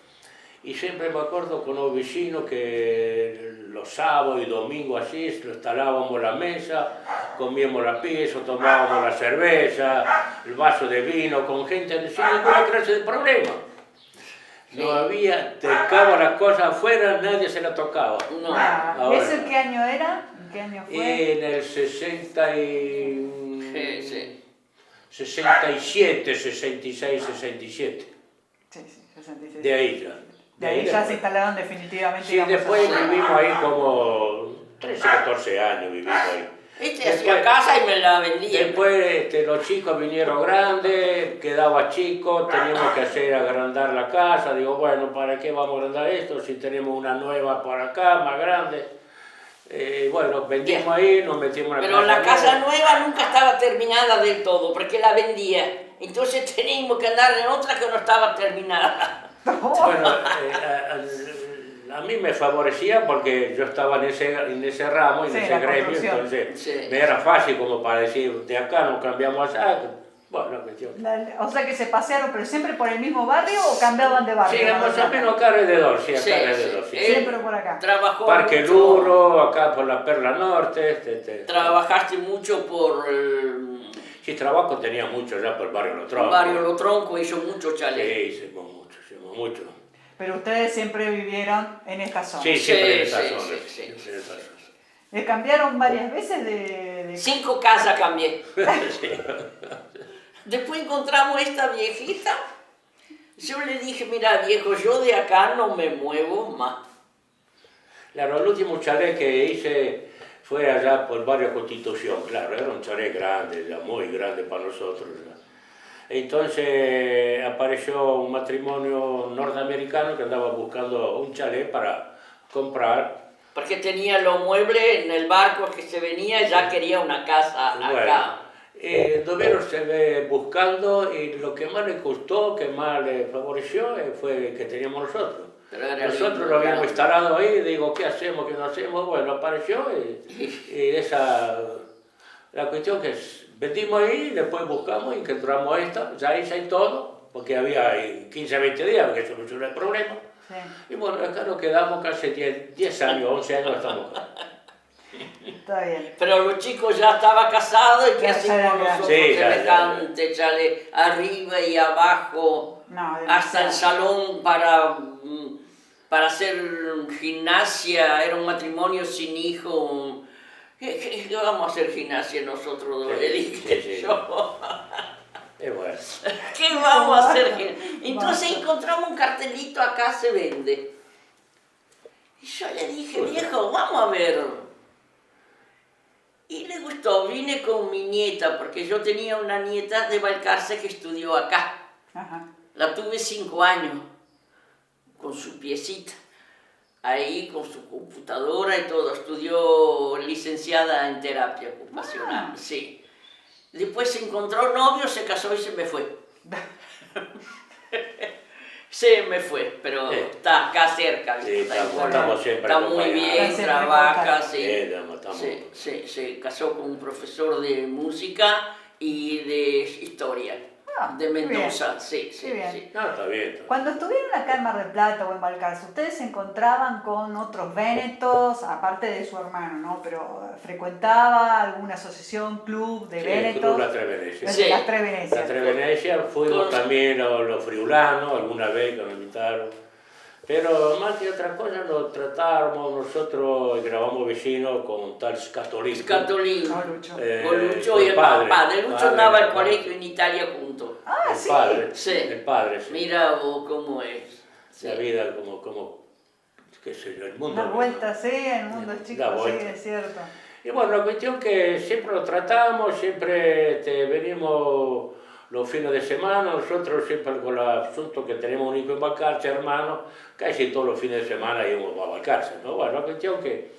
Y siempre me acuerdo con los vecinos que los sábados y domingos así, lo instalábamos la mesa, comíamos la pizza, tomábamos la cerveza, el vaso de vino, con gente sin ninguna clase de problema. No había, tocaba las cosas afuera, nadie se las tocaba. No. ¿Eso en qué año era? ¿En qué año fue? En el 60 y... Sí. 67, 66, 67. Sí, 66. De ahí ya. De ahí ya se instalaron definitivamente. Sí, después vivimos ahí como 13, 14 años vivimos ahí. Hacía casa y me la vendía. Después los chicos vinieron grandes, quedaba chico, teníamos que hacer agrandar la casa. Digo, bueno, ¿para qué vamos a agrandar esto si tenemos una nueva por acá, más grande? Bueno, vendimos ahí, nos metimos en la Pero la casa nueva nunca estaba terminada del todo, porque la vendía. Entonces teníamos que andar en otra que no estaba terminada. Bueno, a mí me favorecía porque yo estaba en ese ramo, en ese gremio, entonces me era fácil como para decir, de acá nos cambiamos allá. Bueno, cuestión. O sea que se pasearon, pero siempre por el mismo barrio o cambiaban de barrio. Sí, más o menos acá alrededor, sí, acá alrededor. Sí. Siempre por acá. Trabajó Parque mucho. Luro, acá por la Perla Norte. Trabajaste mucho por Sí, trabajo tenía mucho ya por el barrio Los Troncos. Barrio Los Troncos, hizo mucho chalet. Sí, hicimos mucho. Pero ustedes siempre vivieron en esta zona. Sí, siempre en esa Sí, zona. sí. En esa zona. ¿Les cambiaron varias veces de... 5 casas cambié. Sí. Después encontramos esta viejita. Yo le dije, mira viejo, yo de acá no me muevo más. Claro, el último chalet que hice fue allá por Barrio Constitución, claro, era un chalet grande, ya muy grande para nosotros. Ya. Entonces apareció un matrimonio norteamericano que andaba buscando un chalet para comprar. Porque tenía los muebles en el barco que se venía y ya quería una casa acá. Anduvieron buscando y lo que más les gustó, que más les favoreció, fue que teníamos nosotros. Nosotros lo habíamos instalado ahí, digo, ¿qué hacemos, qué no hacemos? Bueno, apareció y la cuestión que vendimos ahí, después buscamos y encontramos esta, ya hice todo, porque había 15, 20 días que solucionó el problema. Sí. Y bueno, acá nos quedamos casi 10 años, 11 años estamos acá. Está bien. Pero los chicos ya estaban casados y que Ya hacíamos eran nosotros grandes. Sí, semejante chalet, arriba y abajo, No, hasta el salón para hacer gimnasia, era un matrimonio sin hijo. ¿Qué vamos a hacer gimnasia nosotros dos? Le dije yo. Bueno. ¿Qué vamos a hacer? Entonces encontramos un cartelito, acá se vende. Y yo le dije, viejo, vamos a ver. Y le gustó, vine con mi nieta, porque yo tenía una nieta de Balcarce que estudió acá. Ajá. La tuve 5 años, con su piecita, ahí con su computadora y todo. Estudió licenciada en terapia ocupacional, sí. Después se encontró novio, se casó y se me fue. Se me fue, pero está acá cerca. Sí, estamos siempre está muy bien, trabaja, sí. Sí, Se casó con un profesor de música y de historia. De Mendoza, sí. No, está bien. Cuando estuvieron acá en Mar del Plata o en Balcarce, ¿ustedes se encontraban con otros vénetos, aparte de su hermano, ¿no? Pero ¿frecuentaba alguna asociación, club de vénetos? Club Las Tres Venecias. Sí. Las Tres Venecias. Las Tres Venecias, fuimos también los friulanos, alguna vez que nos invitaron. Pero más que otra cosa, nos tratábamos nosotros, grabamos vecinos con tal Scatolino. Con Lucho y el papá. De Lucho andaba al colegio en Italia juntos. Ah, el sí. Padre, Sí. El padre, sí. Mira vos cómo es. La vida como, qué sé yo, el mundo. Una vuelta, sí, el mundo es chico, sí, es cierto. Y bueno, la cuestión que siempre lo tratamos, siempre venimos los fines de semana, nosotros siempre con el asunto que tenemos un hijo en Balcarce, hermano, casi todos los fines de semana íbamos a Balcarce, ¿no? Bueno, la cuestión que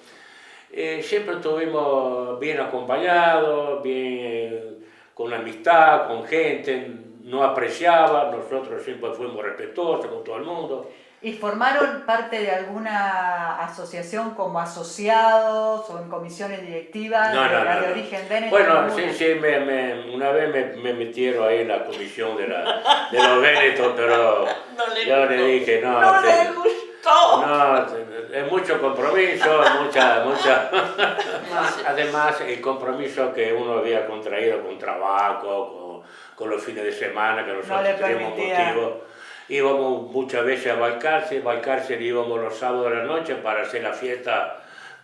siempre estuvimos bien acompañados, bien con amistad, con gente, no apreciaba, nosotros siempre fuimos respetuosos con todo el mundo. ¿Y formaron parte de alguna asociación como asociados o en comisiones directivas No, de no, la no, de no. origen Veneto? Bueno, sí, una vez me metieron ahí en la comisión de los Vénetos, pero No le yo le gustó. dije, no, No le gustó. no, es mucho compromiso, además el compromiso que uno había contraído con trabajo, con los fines de semana, que No nosotros le teníamos permitía. motivo. Íbamos muchas veces a Balcarce íbamos los sábados de la noche para hacer la fiesta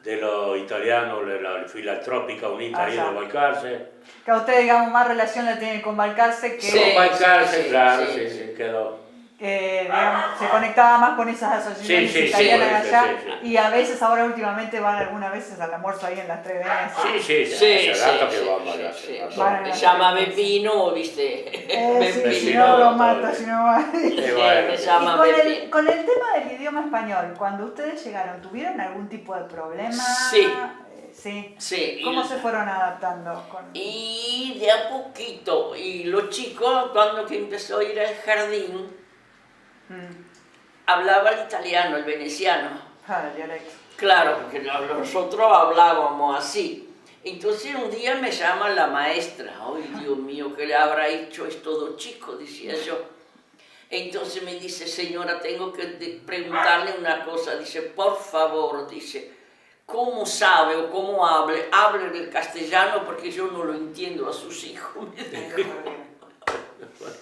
de los italianos, de la filantrópica unita ahí Allá. de Balcarce. Que a usted, digamos, más relación la tiene con Balcarce que, Sí. Con Balcarce, sí, claro, sí, sí, quedó. digamos, se conectaba más con esas asociaciones Sí, sí, italianas sí, allá. sí. Y a veces, ahora últimamente, van algunas veces al almuerzo ahí en las Tres Venecias. Sí, hace rato que vamos allá. sí. hace rato. Bueno, Me llama Bepino, ¿viste? Sí, Bepino, si no lo todo mata, bien. si no va. Sí, Sí, bueno. me Y llama con Bepino. con el tema del idioma español, cuando ustedes llegaron, ¿tuvieron algún tipo de problema? Sí. Sí. Sí. ¿Cómo se fueron adaptando? Y de a poquito. Y los chicos, cuando que empezó a ir al jardín, hablaba el italiano, el veneciano. Ah, el dialecto. Claro, porque nosotros hablábamos así. Entonces un día me llama la maestra. ¡Ay, Dios mío, qué le habrá hecho esto dos chicos! Decía yo. Entonces me dice, señora, tengo que preguntarle una cosa. Dice, por favor, dice, ¿cómo sabe o cómo hable? Hable del castellano porque yo no lo entiendo a sus hijos. Me dijo.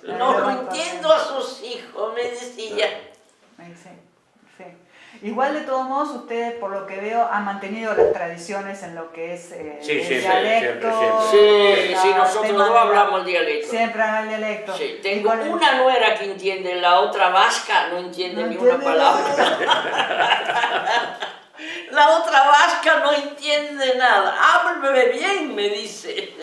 No lo entiendo a sus hijos, me decía. Sí, sí. Igual de todos modos, ustedes, por lo que veo, han mantenido las tradiciones en lo que es Sí, el siempre, dialecto. Sí, la sí, nosotros tema no de la- hablamos el dialecto. Siempre hablan el dialecto. Sí, Y tengo con el- una nuera que entiende, la otra vasca no entiende No ni entiende una palabra. La otra vasca no entiende nada. Háblame bien, me dice.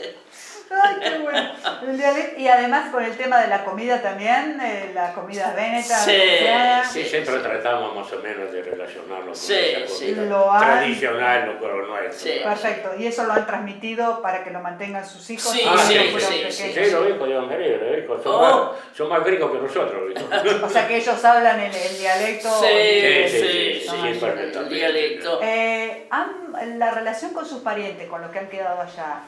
Ay, qué bueno. El dialecto. Y además con el tema de la comida también, las comidas vénetas. Sí, venecianas. Sí, siempre tratamos más o menos de relacionarnos Sí, con esa sí. comida Lo han- tradicional, lo nuestro. Sí. Perfecto. Y eso lo han transmitido para que lo mantengan sus hijos. Sí, cuando sí, fueron sí, pequeños. Sí, los hijos de Don Jerez, los hijos Oh. son más gringos que nosotros. ¿viste? O sea que ellos hablan el dialecto. Sí, el perfectamente. dialecto. La relación con sus parientes, con los que han quedado allá,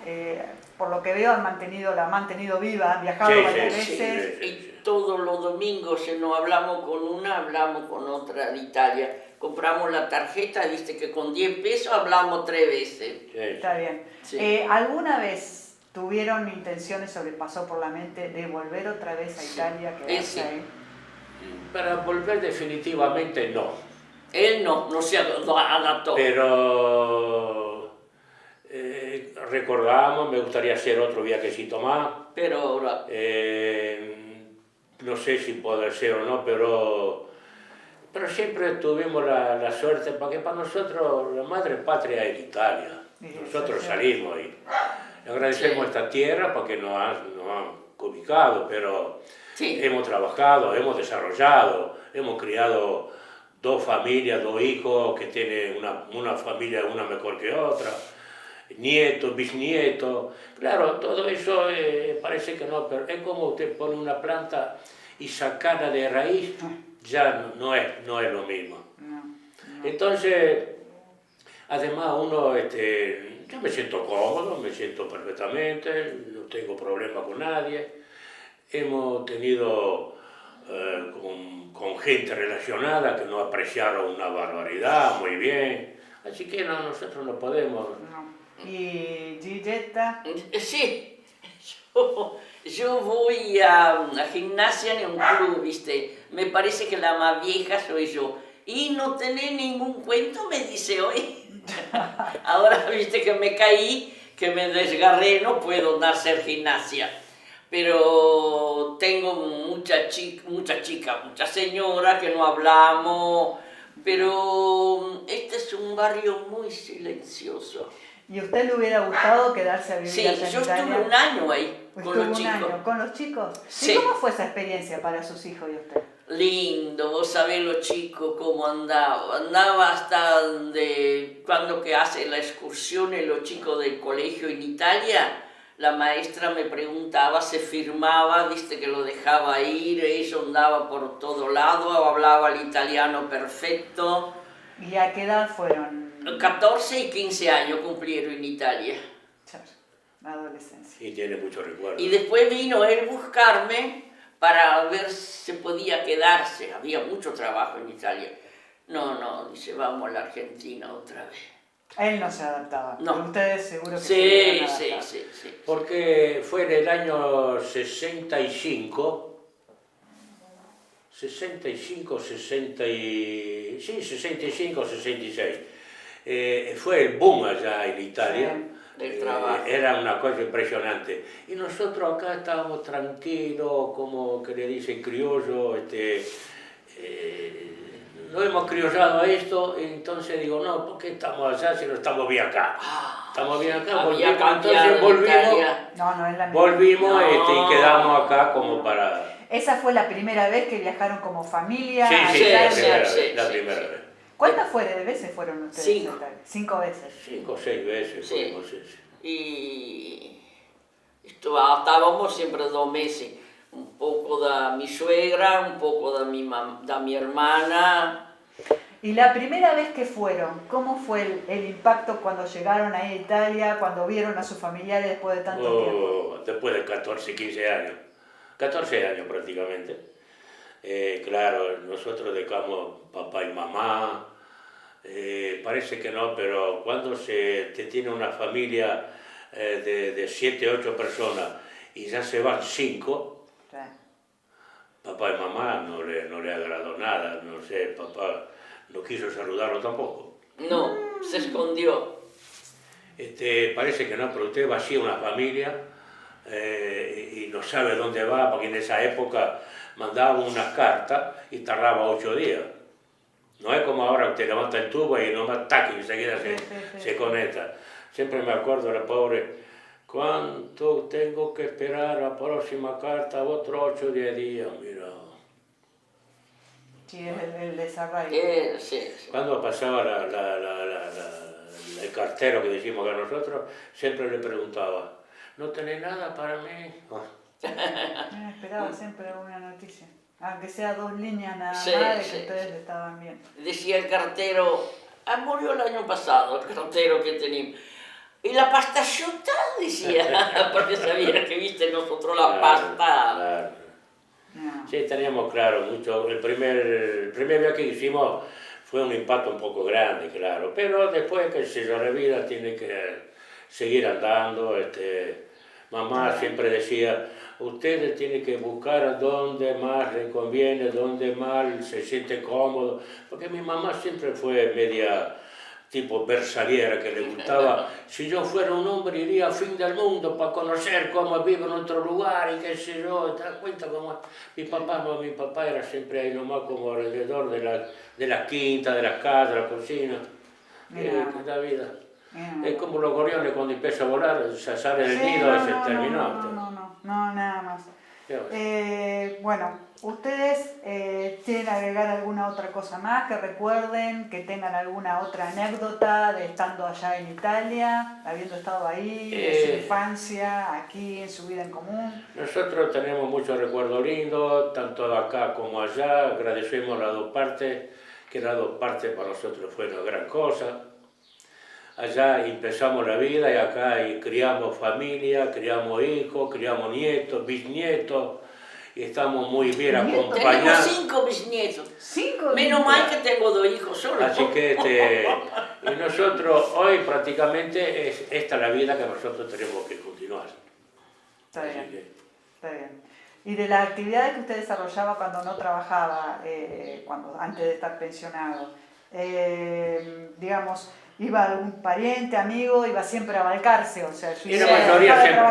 por lo que veo, la han mantenido viva, han viajado Sí, varias sí, veces. sí. Y todos los domingos, si no hablamos con una, hablamos con otra de Italia. Compramos la tarjeta, viste que con 10 pesos hablamos 3 veces. Sí. Está bien. Sí. ¿Alguna vez tuvieron intenciones o les pasó por la mente de volver otra vez a Italia, quedarse Sí. ahí? Para volver definitivamente no, Él no se adaptó. pero recordamos, me gustaría hacer otro viajecito más. Pero ahora, No sé si puede ser o no, pero siempre tuvimos la suerte, porque para nosotros la madre patria es Italia. Sí, Nosotros sí. salimos y agradecemos Sí. esta tierra porque nos han ubicado, pero sí, hemos trabajado, hemos desarrollado, hemos criado 2 familias, 2 hijos que tienen una familia una mejor que otra, nietos, bisnietos. Claro, todo eso parece que no, pero es como usted pone una planta y sacarla de raíz, ya no es lo mismo. Entonces, además uno, yo me siento cómodo, me siento perfectamente, no tengo problema con nadie. Hemos tenido con gente relacionada que nos apreciaron una barbaridad, muy bien. Así que no, nosotros no podemos. No. ¿Y Gilletta? sí. Yo voy a gimnasia en un club, ¿viste? Me parece que la más vieja soy yo. Y no tenés ningún cuento, me dice hoy. Ahora, viste que me caí, que me desgarré, no puedo hacer gimnasia. Pero tengo mucha señora que no hablamos. Pero este es un barrio muy silencioso. ¿Y a usted le hubiera gustado quedarse a vivir Sí, allá en yo Italia? estuve un año ahí con Estuvo los un chicos. año con los chicos. Sí. ¿Y cómo fue esa experiencia para sus hijos y usted? Lindo, vos sabés los chicos cómo andaba. Andaba hasta cuando que hace la excursión los chicos del colegio en Italia, la maestra me preguntaba, se firmaba, viste que lo dejaba ir, ella andaba por todo lado, hablaba el italiano perfecto. ¿Y a qué edad fueron? 14 y 15 años cumplieron en Italia. Claro, la adolescencia. Y tiene muchos recuerdos. Y después vino él buscarme para ver si podía quedarse. Había mucho trabajo en Italia. No, dice, vamos a la Argentina otra vez. Él no se adaptaba, No. pero ustedes seguro que se Sí, iban a sí, adaptar. sí. Porque fue en el año 65, 65, 66. Fue el boom allá en Italia. Sí, del trabajo. Era una cosa impresionante. Y nosotros acá estábamos tranquilos, como que le dicen criollo, no hemos criollado a esto, entonces digo, no, ¿por qué estamos allá si no estamos bien acá? Estamos bien acá, Había entonces cambiado en Italia. No es la misma. volvimos No. y quedamos acá como para... ¿Esa fue la primera vez que viajaron como familia? Sí, allá sí, en- la sí, primera sí. vez. ¿Cuántas veces fueron ustedes? 5. a Italia? 5 veces. 5 o 6 veces Sí. fuimos, sí. Y estábamos siempre 2 meses. Un poco de mi suegra, un poco de mi hermana. ¿Y la primera vez que fueron, cómo fue el impacto cuando llegaron ahí a Italia, cuando vieron a sus familiares después de tanto tiempo? Después de 14, 15 años. 14 años prácticamente. Claro, nosotros dejamos papá y mamá. Parece que no, pero cuando te tiene una familia de 7, 8 personas y ya se van 5, Sí. papá y mamá no le agradó nada, no sé, papá no quiso saludarlo tampoco. No, se escondió. Parece que no, pero usted va así a una familia y no sabe dónde va, porque en esa época mandaba una carta y tardaba 8 días. No es como ahora que te levanta el tubo y nomás tac y enseguida se conecta. Siempre me acuerdo de la pobre, ¿cuánto tengo que esperar la próxima carta? Otros 8 o 10 días, mira. Sí, es el desarraigo. Sí. Cuando pasaba el cartero que decimos que nosotros, siempre le preguntaba, ¿no tenés nada para mí? Esperaba siempre una noticia. Aunque sea 2 líneas nada Sí, más de que sí, ustedes sí. estaban bien. Decía el cartero, murió el año pasado el cartero que teníamos. Y la pasta asciutta, decía, porque sabía que viste nosotros la pasta. Claro. No. Sí, teníamos claro mucho. El primer viaje que hicimos fue un impacto un poco grande, claro. Pero después que se la vida tiene que seguir andando. Mamá siempre decía, ustedes tienen que buscar dónde más les conviene, dónde más se siente cómodo. Porque mi mamá siempre fue media tipo versaliera, que le gustaba, si yo fuera un hombre iría al fin del mundo para conocer cómo vive en otro lugar y qué sé yo, ¿te das cuenta cómo? Mi papá era siempre ahí nomás como alrededor de las quintas, de las casas, de la cocina, la vida. Es como los gorriones cuando empieza a volar, se sale del nido y se terminó. No, nada más. Ya ves. Bueno, ¿ustedes quieren agregar alguna otra cosa más que recuerden, que tengan alguna otra anécdota de estando allá en Italia, habiendo estado ahí, de su infancia, aquí, en su vida en común? Nosotros tenemos muchos recuerdos lindos, tanto acá como allá, agradecemos las dos partes, que las dos partes para nosotros fue una gran cosa. Allá empezamos la vida y acá criamos familia, criamos hijos, criamos nietos, bisnietos y estamos muy bien Tenemos acompañados. 5 bisnietos. 5 Menos mal que tengo 2 hijos solo. Así que y nosotros hoy prácticamente esta es la vida que nosotros tenemos que continuar. Está Así bien, que, está bien. Y de las actividades que usted desarrollaba cuando no trabajaba, antes de estar pensionado, digamos, ¿iba algún pariente, amigo, iba siempre a Balcarce? O sea, y la mayoría siempre a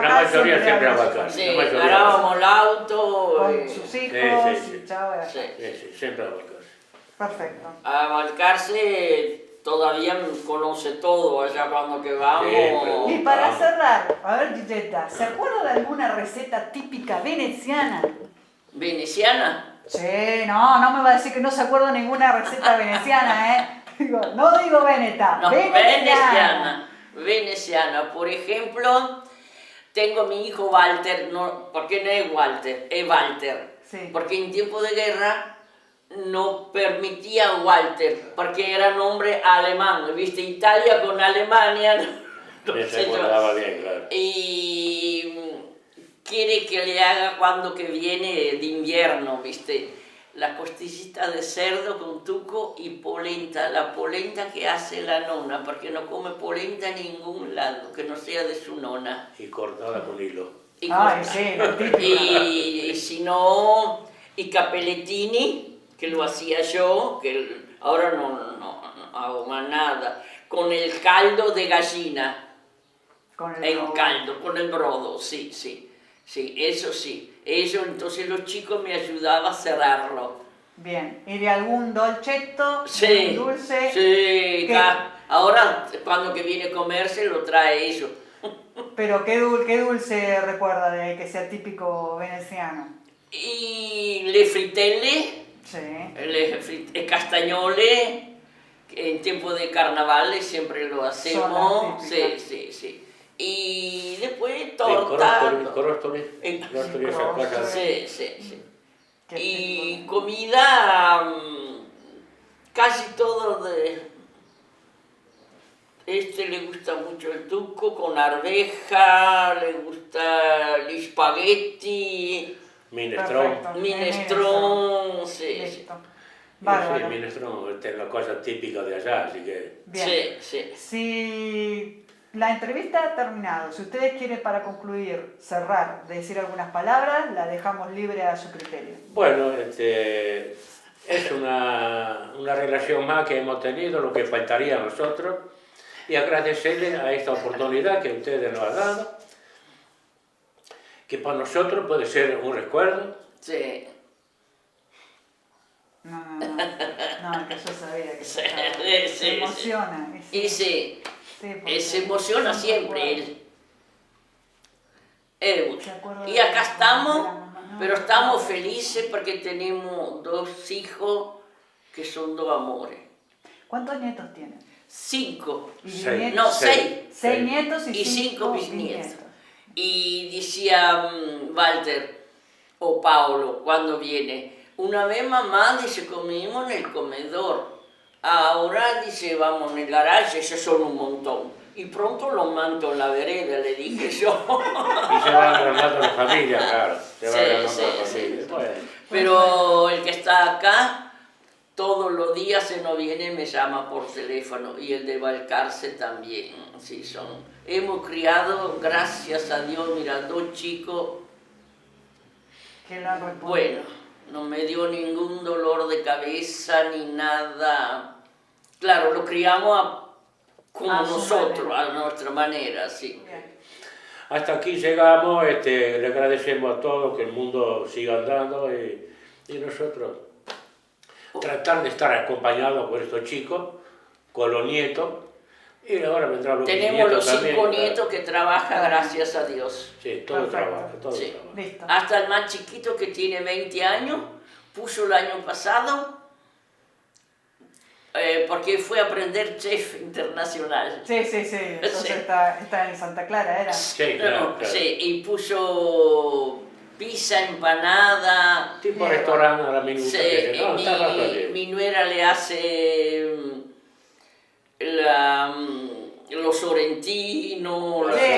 Balcarce. Sí, La mayoría. agarrábamos el auto. con sus hijos, sí. y chao, era. Sí. Sí, siempre a Balcarce. Perfecto. A Balcarce todavía conoce todo allá cuando que vamos. Sí, Y para cerrar, a ver, Gilletta, ¿se acuerda de alguna receta típica veneciana? ¿Veneciana? Sí, no me va a decir que no se acuerda ninguna receta veneciana, ¿eh? No digo veneta, No, veneciana. veneciana. Por ejemplo, Tengo mi hijo Walter, no, porque no es Walter, es Walter. Sí. Porque en tiempo de guerra no permitía Walter, porque era nombre alemán, ¿viste? Italia con Alemania, no Me sé yo. recordaba bien, claro. Y quiere que le haga cuando que viene de invierno, ¿viste? La costillita de cerdo con tuco y polenta, la polenta que hace la nona, porque no come polenta en ningún lado, que no sea de su nona. Y cortada con hilo. Y, Ay, sí, lo típico. y si no, y capelletini, que lo hacía yo, que ahora no hago más nada, con el caldo de gallina, Con el en robo. caldo, con el brodo, sí, eso sí. Eso, entonces los chicos me ayudaban a cerrarlo. Bien. ¿Y de algún dolcetto? Sí, ¿Un dulce? sí, ¿Qué? ahora cuando que viene a comerse lo trae eso. Pero ¿qué dulce recuerda de que sea típico veneciano? Y le fritelle, Sí. castagnole, que en tiempo de carnavales siempre lo hacemos. Son las Sí. Y después El torta. coróstoli, esas cosas. Sí. Qué Y típico. comida, casi todo de... le gusta mucho el tuco con arveja, le gusta el spaghetti, Minestrón. Perfecto. minestrón, sí. Listo. Sí, Bárbaro. minestrón es la cosa típica de allá, así que... Bien. Sí. Si la entrevista ha terminado, si ustedes quieren para concluir, cerrar, decir algunas palabras, la dejamos libre a su criterio. Bueno, es una relación más que hemos tenido, lo que faltaría a nosotros, y agradecerle a esta oportunidad que ustedes nos han dado, que para nosotros puede ser un recuerdo. Sí. No, que yo sabía que Sí, se sí. emociona. Y sí, porque se emociona son siempre recuerdos. él. Se acuerda Y de acá la estamos, mamá, ¿no? pero estamos felices porque tenemos 2 hijos que son 2 amores. ¿Cuántos nietos tienen? 5. ¿Y Seis. bisnietos? No, Seis. 6. 6 nietos y Y 5 5 bisnietos. Y decía Walter o Paulo cuando viene, una vez mamá dice comimos en el comedor, ahora dice vamos en el garaje, esos son un montón. Y pronto los mando en la vereda, le dije yo. Y se va agrandando la familia, claro. Se va Sí, agrandando sí, la familia. sí. Bueno, Pero el que está acá, todos los días se nos viene y me llama por teléfono. Y el de Balcarce también. Sí, hemos criado, gracias a Dios, mira, 2 chicos. Que lo han respondido. Bueno, no me dio ningún dolor de cabeza ni nada. Claro, lo criamos como A su nosotros, manera. a nuestra manera, sí. Bien. hasta aquí llegamos, le agradecemos a todos que el mundo siga andando y nosotros tratar de estar acompañados por estos chicos, con los nietos, y ahora vendrán los Tenemos los bisnietos también. 5 nietos que trabajan, gracias a Dios. Sí, todo Perfecto. trabajo, todo Sí. trabajo. Listo. Hasta el más chiquito que tiene 20 años, puso el año pasado, porque fue a aprender chef internacional. Sí. Entonces Sí. está en Santa Clara, ¿era? Sí, claro, claro. Sí, y puso pizza, empanada. Tipo Bien. restaurante a la minuta. Sí, que y no, está bastante bien. mi nuera le hace los sorrentinos, Sí,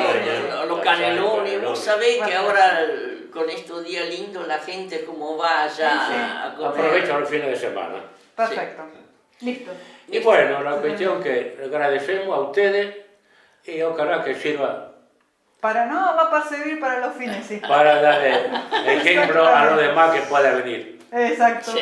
los sí. canelones. Vos sabés que Bueno, ahora con estos días lindos la gente como va allá Sí. a comer. Aprovecha los fines de semana. Perfecto. Listo. Y bueno, la cuestión que agradecemos a ustedes y ojalá que sirva Va para servir para los fines, sí. para dar ejemplo a los demás que pueda venir. Exacto. Sí.